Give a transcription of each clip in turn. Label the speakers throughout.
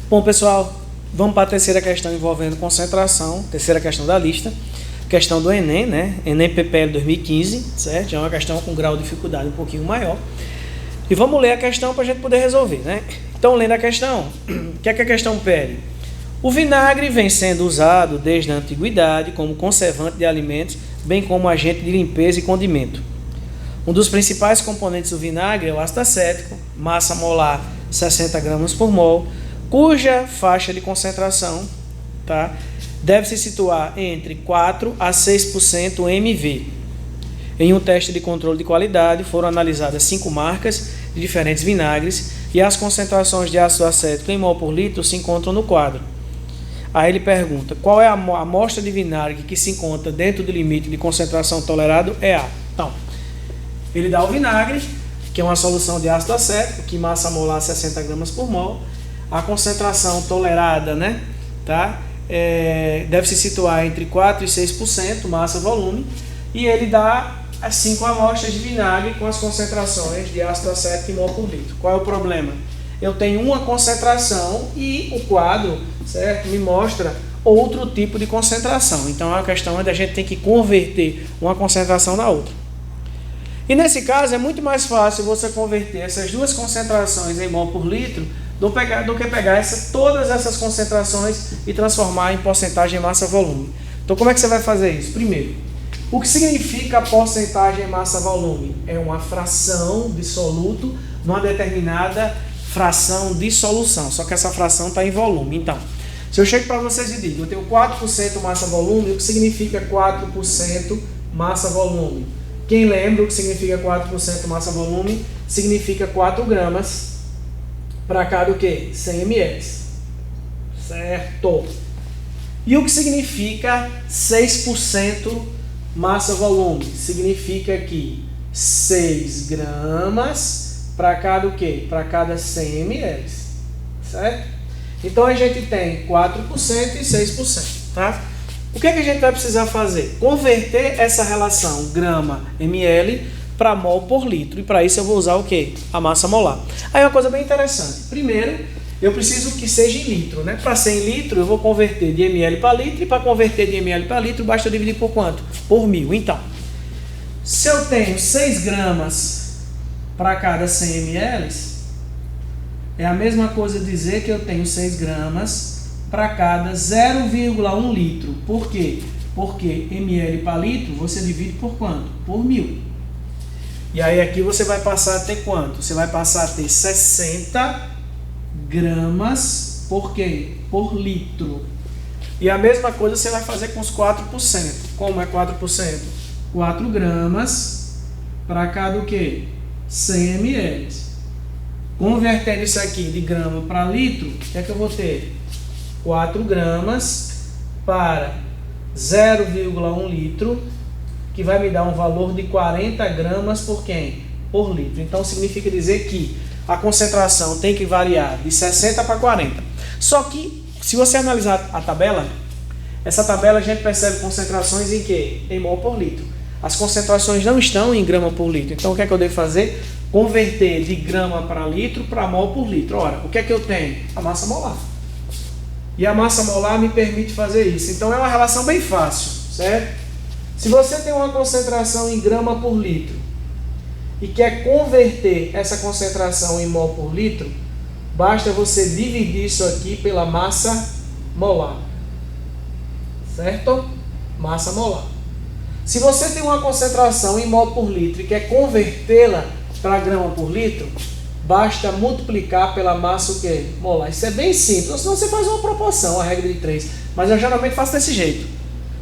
Speaker 1: Bom, pessoal, vamos para a terceira questão envolvendo concentração, terceira questão da lista, questão do Enem, né? Enem PPL 2015, certo? É uma questão com grau de dificuldade um pouquinho maior. E vamos ler a questão para a gente poder resolver, né? Então, lendo a questão, o que é que a questão pede? O vinagre vem sendo usado desde a antiguidade como conservante de alimentos, bem como agente de limpeza e condimento. Um dos principais componentes do vinagre é o ácido acético, massa molar 60 gramas por mol, cuja faixa de concentração, deve se situar entre 4 a 6% mV. Em um teste de controle de qualidade, foram analisadas 5 marcas de diferentes vinagres e as concentrações de ácido acético em mol por litro se encontram no quadro. Aí ele pergunta, qual é a amostra de vinagre que se encontra dentro do limite de concentração tolerado? É A. Então, ele dá o vinagre, que é uma solução de ácido acético, que massa molar 60 gramas por mol. A concentração tolerada, deve se situar entre 4 e 6%, massa-volume. E ele dá as 5 amostras de vinagre com as concentrações de ácido acético em mol por litro. Qual é o problema? Eu tenho uma concentração e o quadro, certo, me mostra outro tipo de concentração. Então, a questão é da gente ter que converter uma concentração na outra. E nesse caso, é muito mais fácil você converter essas duas concentrações em mol por litro do que pegar todas essas concentrações e transformar em porcentagem massa-volume. Então, como é que você vai fazer isso? Primeiro, o que significa a porcentagem massa-volume? É uma fração de soluto numa determinada fração de solução, só que essa fração está em volume. Então, se eu chego para vocês e digo, eu tenho 4% massa-volume, o que significa 4% massa-volume? Quem lembra o que significa 4% massa-volume? Significa 4 gramas para cada o quê? 100 ml. Certo? E o que significa 6% massa-volume? Significa que 6 gramas para cada o quê? Para cada 100 ml. Certo? Então a gente tem 4% e 6%. Tá? O que é que a gente vai precisar fazer? Converter essa relação grama-ml para mol por litro. E para isso eu vou usar o quê? A massa molar. Aí uma coisa bem interessante. Primeiro, eu preciso que seja em litro, né? Para ser em litro, eu vou converter de ml para litro. E para converter de ml para litro, basta dividir por quanto? Por 1000. Então, se eu tenho 6 gramas para cada 100 ml, é a mesma coisa dizer que eu tenho 6 gramas para cada 0,1 litro. Por quê? Porque ml para litro você divide por quanto? Por 1000. E aí aqui você vai passar a ter quanto? Você vai passar a ter 60 gramas por quê? Por litro. E a mesma coisa você vai fazer com os 4%. Como é 4%? 4 gramas para cada o quê? 100 ml. Convertendo isso aqui de grama para litro, o que é que eu vou ter? 4 gramas para 0,1 litro, que vai me dar um valor de 40 gramas por quem? Por litro. Então, significa dizer que a concentração tem que variar de 60 para 40. Só que, se você analisar a tabela, essa tabela a gente percebe concentrações em quê? Em mol por litro. As concentrações não estão em grama por litro. Então, o que é que eu devo fazer? Converter de grama para litro para mol por litro. Ora, o que é que eu tenho? A massa molar. E a massa molar me permite fazer isso. Então, é uma relação bem fácil, certo? Se você tem uma concentração em grama por litro e quer converter essa concentração em mol por litro, basta você dividir isso aqui pela massa molar. Certo? Massa molar. Se você tem uma concentração em mol por litro e quer convertê-la para grama por litro, basta multiplicar pela massa o quê? Molar. Isso é bem simples. Ou senão você faz uma proporção, a regra de 3. Mas eu geralmente faço desse jeito.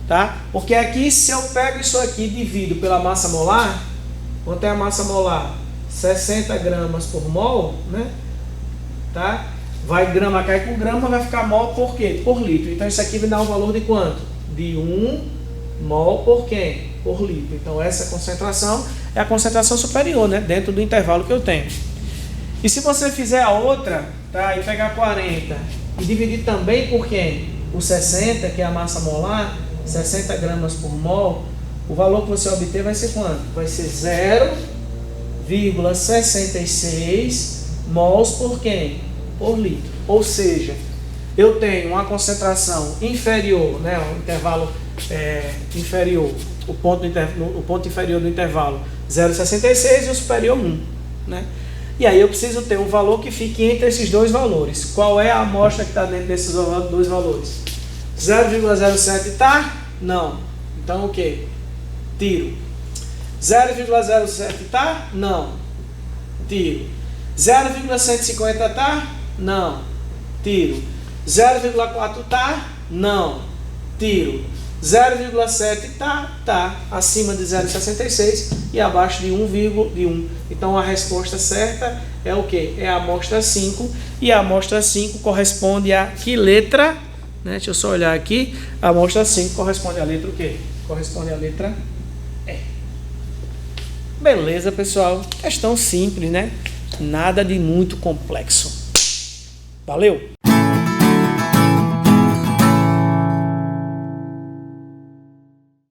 Speaker 1: Tá? Porque aqui, se eu pego isso aqui e divido pela massa molar, quanto é a massa molar? 60 gramas por mol, né? Tá? Vai grama cair com grama, vai ficar mol por quê? Por litro. Então isso aqui vai dar um valor de quanto? De 1 mol por quem? Por litro. Então essa concentração é a concentração superior, né? Dentro do intervalo que eu tenho. E se você fizer a outra, tá? E pegar 40 e dividir também por quem? Por 60, que é a massa molar, 60 gramas por mol, o valor que você obter vai ser quanto? Vai ser 0,66 mols por quem? Por litro. Ou seja, eu tenho uma concentração inferior, né, o intervalo inferior, o ponto inferior do intervalo 0,66 e o superior 1. Né? E aí eu preciso ter um valor que fique entre esses dois valores. Qual é a amostra que está dentro desses dois valores? 0,07 está? Não. Então o que? Tiro. 0,07 está? Não. Tiro. 0,150 está? Não. Tiro. 0,4 está? Não. Tiro. 0,7 tá acima de 0,66 e abaixo de 1,1. Então a resposta certa é o que? É a amostra 5, e a amostra 5 corresponde a que letra? Né? Deixa eu só olhar aqui. A amostra 5 corresponde à letra o quê? Corresponde à letra E. Beleza, pessoal? Questão simples, né? Nada de muito complexo. Valeu!